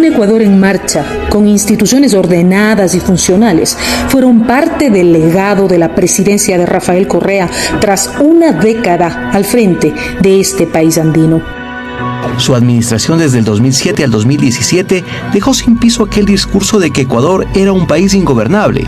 Un Ecuador en marcha, con instituciones ordenadas y funcionales, fueron parte del legado de la presidencia de Rafael Correa tras una década al frente de este país andino. Su administración desde el 2007 al 2017 dejó sin piso aquel discurso de que Ecuador era un país ingobernable,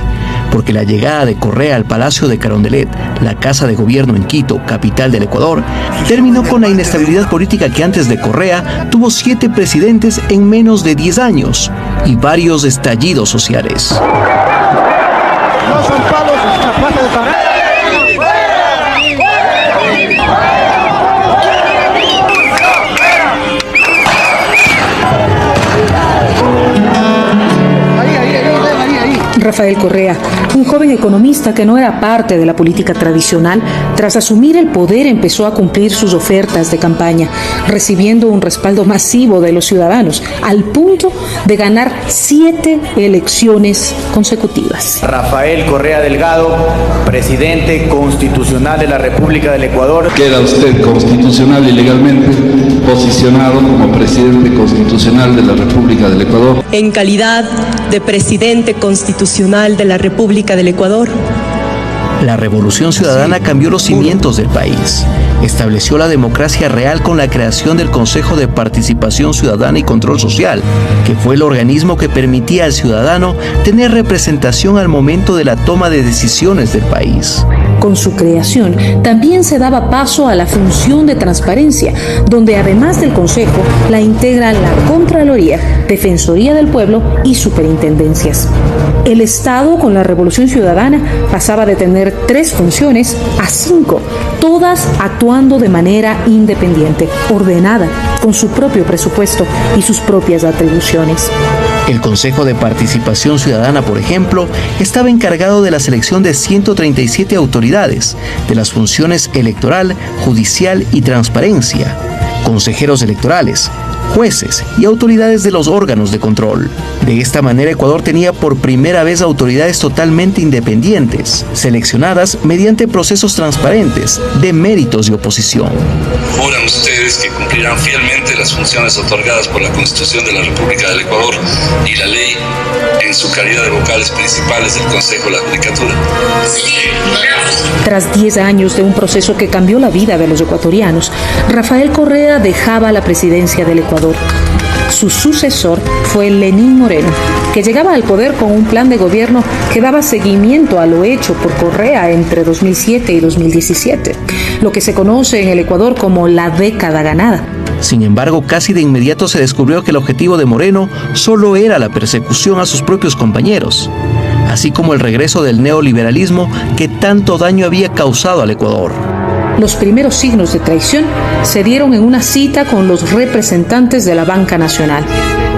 porque la llegada de Correa al Palacio de Carondelet, la casa de gobierno en Quito, capital del Ecuador, terminó con la inestabilidad política que antes de Correa tuvo 7 presidentes en menos de 10 años y varios estallidos sociales. No son palos, es una plaza de Pará. Rafael Correa, un joven economista que no era parte de la política tradicional, tras asumir el poder empezó a cumplir sus ofertas de campaña, recibiendo un respaldo masivo de los ciudadanos, al punto de ganar 7 elecciones consecutivas. Rafael Correa Delgado, presidente constitucional de la República del Ecuador. Queda usted constitucional y legalmente posicionado como presidente constitucional de la República del Ecuador. En calidad de presidente constitucional de la República del Ecuador. La Revolución Ciudadana cambió los cimientos del país. Estableció la democracia real con la creación del Consejo de Participación Ciudadana y Control Social, que fue el organismo que permitía al ciudadano tener representación al momento de la toma de decisiones del país. Con su creación, también se daba paso a la función de transparencia, donde además del Consejo, la integran la Contraloría, Defensoría del Pueblo y Superintendencias. El Estado, con la Revolución Ciudadana, pasaba de tener 3 funciones a 5, todas actuando de manera independiente, ordenada, con su propio presupuesto y sus propias atribuciones. El Consejo de Participación Ciudadana, por ejemplo, estaba encargado de la selección de 137 autoridades, de las funciones electoral, judicial y transparencia, consejeros electorales, jueces y autoridades de los órganos de control. De esta manera, Ecuador tenía por primera vez autoridades totalmente independientes, seleccionadas mediante procesos transparentes, de méritos y oposición. Juran ustedes que cumplirán fielmente las funciones otorgadas por la Constitución de la República del Ecuador y la ley en su calidad de vocales principales del Consejo de la Judicatura. Tras 10 años de un proceso que cambió la vida de los ecuatorianos, Rafael Correa dejaba la presidencia del Ecuador. Su sucesor fue Lenín Moreno, que llegaba al poder con un plan de gobierno que daba seguimiento a lo hecho por Correa entre 2007 y 2017, lo que se conoce en el Ecuador como la década ganada. Sin embargo, casi de inmediato se descubrió que el objetivo de Moreno solo era la persecución a sus propios compañeros, así como el regreso del neoliberalismo que tanto daño había causado al Ecuador. Los primeros signos de traición se dieron en una cita con los representantes de la Banca Nacional.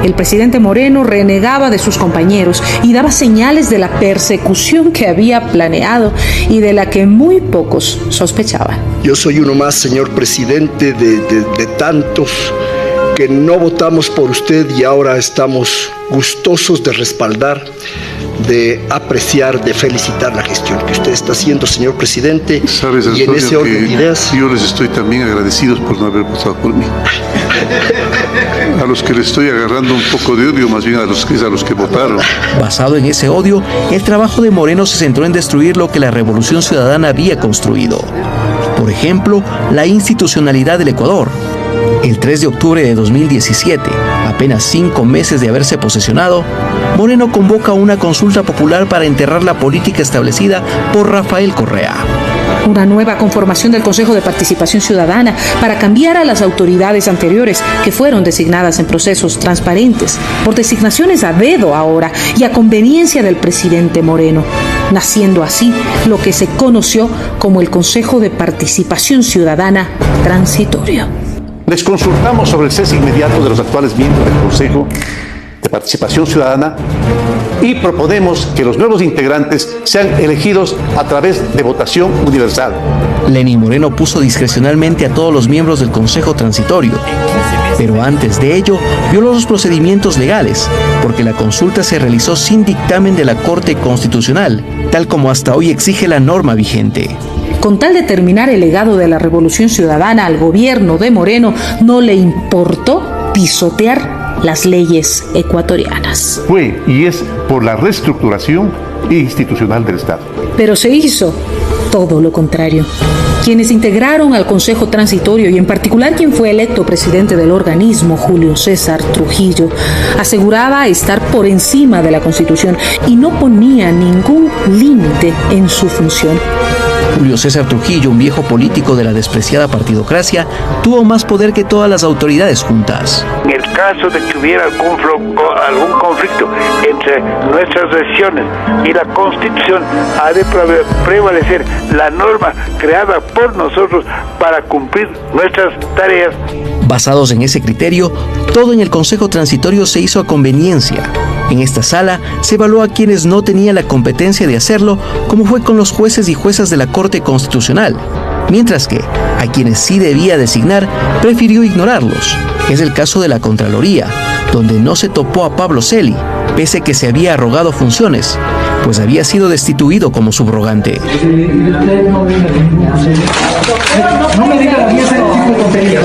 El presidente Moreno renegaba de sus compañeros y daba señales de la persecución que había planeado y de la que muy pocos sospechaban. Yo soy uno más, señor presidente, de tantos que no votamos por usted y ahora estamos gustosos de respaldar, de apreciar, de felicitar la gestión que usted está haciendo, señor presidente. Sabes, y en ese orden de ideas, yo les estoy también agradecidos por no haber votado por mí. A los que les estoy agarrando un poco de odio, más bien a los que votaron. Basado en ese odio, el trabajo de Moreno se centró en destruir lo que la Revolución Ciudadana había construido. Por ejemplo, la institucionalidad del Ecuador. El 3 de octubre de 2017, apenas 5 meses de haberse posesionado, Moreno convoca una consulta popular para enterrar la política establecida por Rafael Correa. Una nueva conformación del Consejo de Participación Ciudadana para cambiar a las autoridades anteriores que fueron designadas en procesos transparentes, por designaciones a dedo ahora y a conveniencia del presidente Moreno, naciendo así lo que se conoció como el Consejo de Participación Ciudadana Transitorio. Les consultamos sobre el cese inmediato de los actuales miembros del Consejo de Participación Ciudadana y proponemos que los nuevos integrantes sean elegidos a través de votación universal. Lenín Moreno puso discrecionalmente a todos los miembros del Consejo Transitorio, pero antes de ello violó los procedimientos legales, porque la consulta se realizó sin dictamen de la Corte Constitucional, tal como hasta hoy exige la norma vigente. Con tal de terminar el legado de la Revolución Ciudadana al gobierno de Moreno, no le importó pisotear las leyes ecuatorianas. Fue y es por la reestructuración institucional del Estado. Pero se hizo todo lo contrario. Quienes integraron al Consejo Transitorio y en particular quien fue electo presidente del organismo, Julio César Trujillo, aseguraba estar por encima de la Constitución y no ponía ningún límite en su función. Julio César Trujillo, un viejo político de la despreciada partidocracia, tuvo más poder que todas las autoridades juntas. En el caso de que hubiera algún conflicto entre nuestras decisiones y la Constitución, ha de prevalecer la norma creada por nosotros para cumplir nuestras tareas. Basados en ese criterio, todo en el Consejo Transitorio se hizo a conveniencia. En esta sala se evaluó a quienes no tenían la competencia de hacerlo, como fue con los jueces y juezas de la Corte Constitucional, mientras que a quienes sí debía designar prefirió ignorarlos. Es el caso de la Contraloría, donde no se topó a Pablo Celi, pese que se había arrogado funciones, pues había sido destituido como subrogante. No me diga la pieza de tipo de tonterías.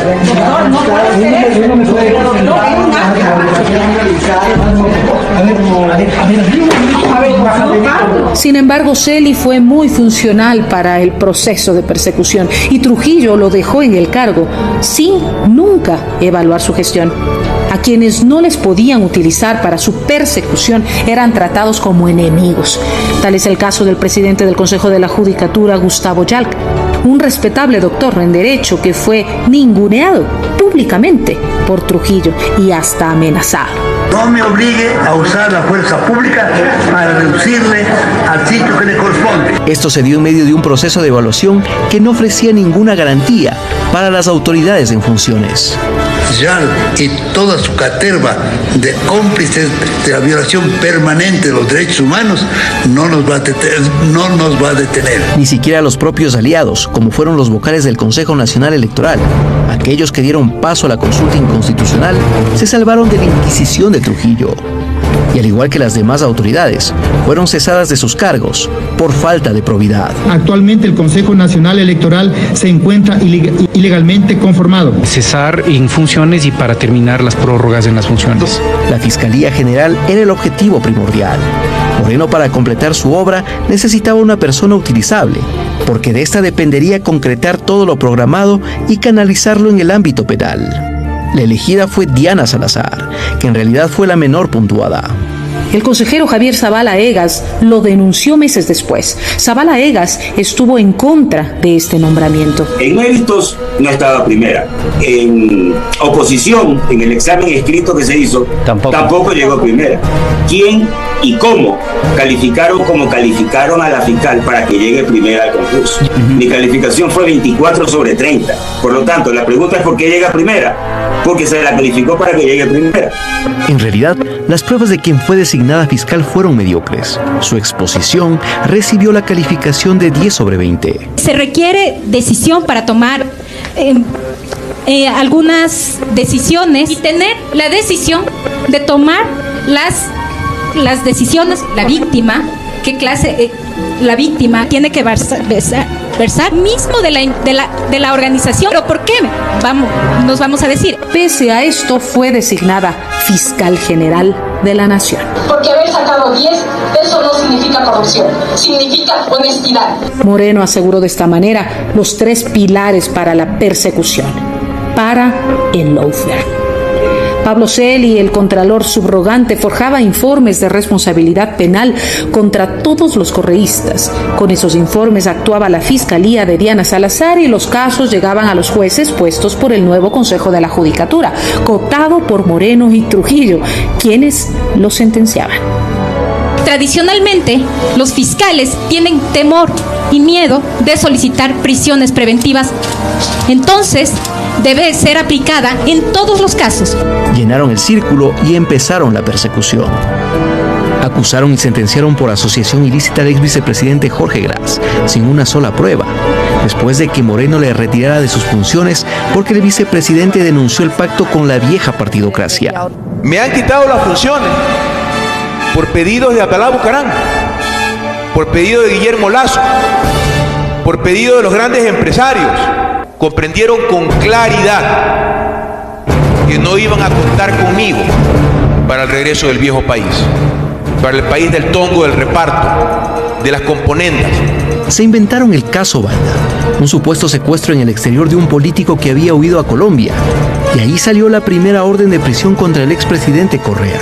Sin embargo, Celi fue muy funcional para el proceso de persecución y Trujillo lo dejó en el cargo sin nunca evaluar su gestión. A quienes no les podían utilizar para su persecución eran tratados como enemigos. Tal es el caso del presidente del Consejo de la Judicatura, Gustavo Yalc, un respetable doctor en Derecho que fue ninguneado públicamente por Trujillo y hasta amenazado. No me obligue a usar la fuerza pública para reducirle al sitio que le corresponde. Esto se dio en medio de un proceso de evaluación que no ofrecía ninguna garantía para las autoridades en funciones. Yal y toda su caterva de cómplices de la violación permanente de los derechos humanos no nos va a detener. Ni siquiera los propios aliados, como fueron los vocales del Consejo Nacional Electoral, aquellos que dieron paso a la consulta inconstitucional, se salvaron de la Inquisición de Trujillo. Y al igual que las demás autoridades, fueron cesadas de sus cargos por falta de probidad. Actualmente el Consejo Nacional Electoral se encuentra ilegalmente conformado. Cesar en funciones y para terminar las prórrogas en las funciones. La Fiscalía General era el objetivo primordial. Moreno, para completar su obra, necesitaba una persona utilizable, porque de esta dependería concretar todo lo programado y canalizarlo en el ámbito penal. La elegida fue Diana Salazar, que en realidad fue la menor puntuada. El consejero Javier Zavala Egas lo denunció meses después. Zavala Egas estuvo en contra de este nombramiento. En méritos no estaba primera. En oposición, en el examen escrito que se hizo, tampoco llegó primera. ¿Quién y cómo calificaron como calificaron a la fiscal para que llegue primera al concurso? Mi calificación fue 24 sobre 30. Por lo tanto, la pregunta es ¿por qué llega primera? Porque se la calificó para que llegue primera. En realidad, las pruebas de quien fue designada fiscal fueron mediocres. Su exposición recibió la calificación de 10 sobre 20. Se requiere decisión para tomar algunas decisiones y tener la decisión de tomar las decisiones. La víctima, ¿qué clase? La víctima tiene que versar mismo de la organización. ¿Pero por qué? Nos vamos a decir. Pese a esto, fue designada fiscal general de la Nación. Porque haber sacado 10, eso no significa corrupción, significa honestidad. Moreno aseguró de esta manera los 3 pilares para la persecución. Para el lawfare. Pablo Celi, el contralor subrogante, forjaba informes de responsabilidad penal contra todos los correístas. Con esos informes actuaba la Fiscalía de Diana Salazar y los casos llegaban a los jueces puestos por el nuevo Consejo de la Judicatura, cooptado por Moreno y Trujillo, quienes los sentenciaban. Tradicionalmente, los fiscales tienen temor y miedo de solicitar prisiones preventivas. Entonces, debe ser aplicada en todos los casos. Llenaron el círculo y empezaron la persecución. Acusaron y sentenciaron por asociación ilícita al ex vicepresidente Jorge Gras, sin una sola prueba, después de que Moreno le retirara de sus funciones porque el vicepresidente denunció el pacto con la vieja partidocracia. Me han quitado las funciones por pedidos de Atalá Bucarán, por pedido de Guillermo Lazo, por pedido de los grandes empresarios. Comprendieron con claridad que no iban a contar conmigo para el regreso del viejo país, para el país del tongo, del reparto, de las componendas. Se inventaron el caso Balda, un supuesto secuestro en el exterior de un político que había huido a Colombia, y ahí salió la primera orden de prisión contra el expresidente Correa.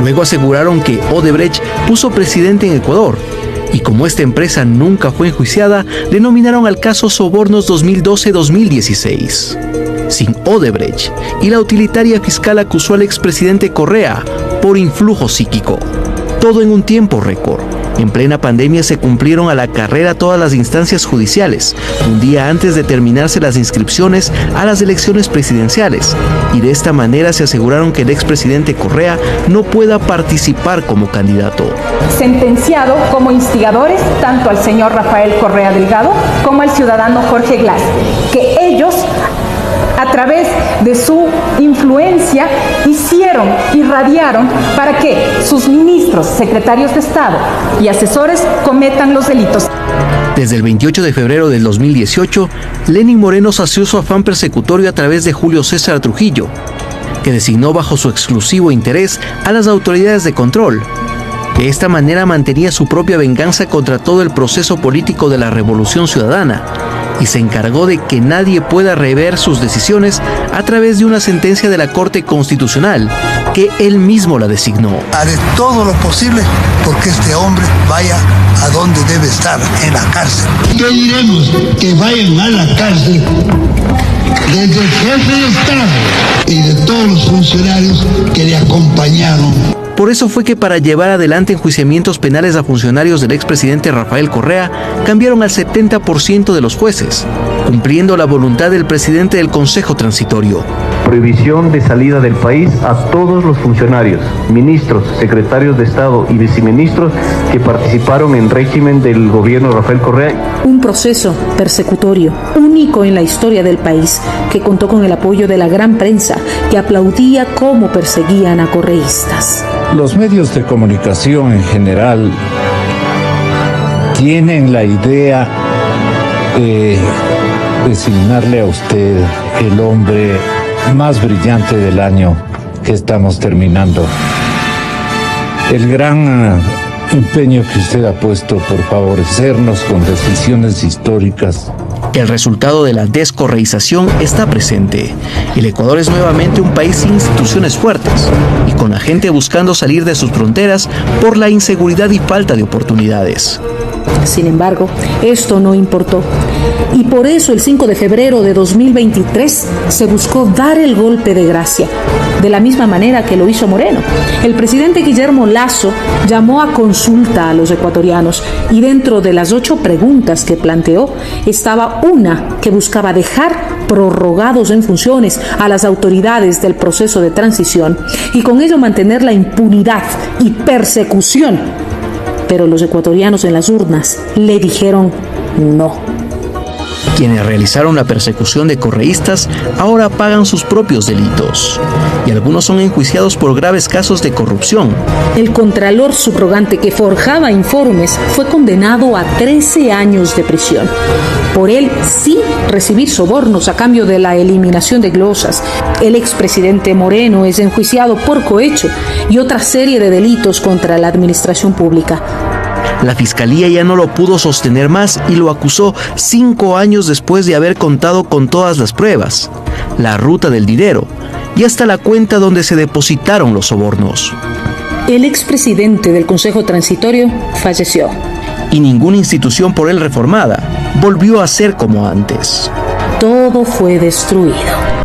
Luego aseguraron que Odebrecht puso presidente en Ecuador, y como esta empresa nunca fue enjuiciada, denominaron al caso Sobornos 2012-2016. Sin Odebrecht, y la utilitaria fiscal acusó al expresidente Correa por influjo psíquico. Todo en un tiempo récord. En plena pandemia se cumplieron a la carrera todas las instancias judiciales, un día antes de terminarse las inscripciones a las elecciones presidenciales, y de esta manera se aseguraron que el expresidente Correa no pueda participar como candidato. Sentenciado como instigadores tanto al señor Rafael Correa Delgado como al ciudadano Jorge Glass, que ellos, a través de su influencia, irradiaron para que sus ministros, secretarios de Estado y asesores cometan los delitos. Desde el 28 de febrero del 2018, Lenín Moreno sació su afán persecutorio a través de Julio César Trujillo, que designó bajo su exclusivo interés a las autoridades de control. De esta manera mantenía su propia venganza contra todo el proceso político de la Revolución Ciudadana, y se encargó de que nadie pueda rever sus decisiones a través de una sentencia de la Corte Constitucional, que él mismo la designó. Haré todo lo posible porque este hombre vaya a donde debe estar, en la cárcel. Pediremos que vayan a la cárcel desde el jefe de Estado y de todos los funcionarios que le acompañaron. Por eso fue que para llevar adelante enjuiciamientos penales a funcionarios del expresidente Rafael Correa, cambiaron al 70% de los jueces, cumpliendo la voluntad del presidente del Consejo Transitorio. Prohibición de salida del país a todos los funcionarios, ministros, secretarios de Estado y viceministros que participaron en régimen del gobierno de Rafael Correa. Un proceso persecutorio, único en la historia del país, que contó con el apoyo de la gran prensa, que aplaudía cómo perseguían a correístas. Los medios de comunicación en general tienen la idea de designarle a usted el hombre más brillante del año que estamos terminando. El gran empeño que usted ha puesto por favorecernos con decisiones históricas. El resultado de la descorreización está presente. El Ecuador es nuevamente un país sin instituciones fuertes y con la gente buscando salir de sus fronteras por la inseguridad y falta de oportunidades. Sin embargo, esto no importó. Y por eso el 5 de febrero de 2023 se buscó dar el golpe de gracia, de la misma manera que lo hizo Moreno. El presidente Guillermo Lasso llamó a consulta a los ecuatorianos y dentro de las 8 preguntas que planteó estaba una que buscaba dejar prorrogados en funciones a las autoridades del proceso de transición y con ello mantener la impunidad y persecución. Pero los ecuatorianos en las urnas le dijeron no. Quienes realizaron la persecución de correístas ahora pagan sus propios delitos y algunos son enjuiciados por graves casos de corrupción. El contralor subrogante que forjaba informes fue condenado a 13 años de prisión. Por él sí recibir sobornos a cambio de la eliminación de glosas. El expresidente Moreno es enjuiciado por cohecho y otra serie de delitos contra la administración pública. La fiscalía ya no lo pudo sostener más y lo acusó 5 años después de haber contado con todas las pruebas, la ruta del dinero y hasta la cuenta donde se depositaron los sobornos. El expresidente del Consejo Transitorio falleció. Y ninguna institución por él reformada volvió a ser como antes. Todo fue destruido.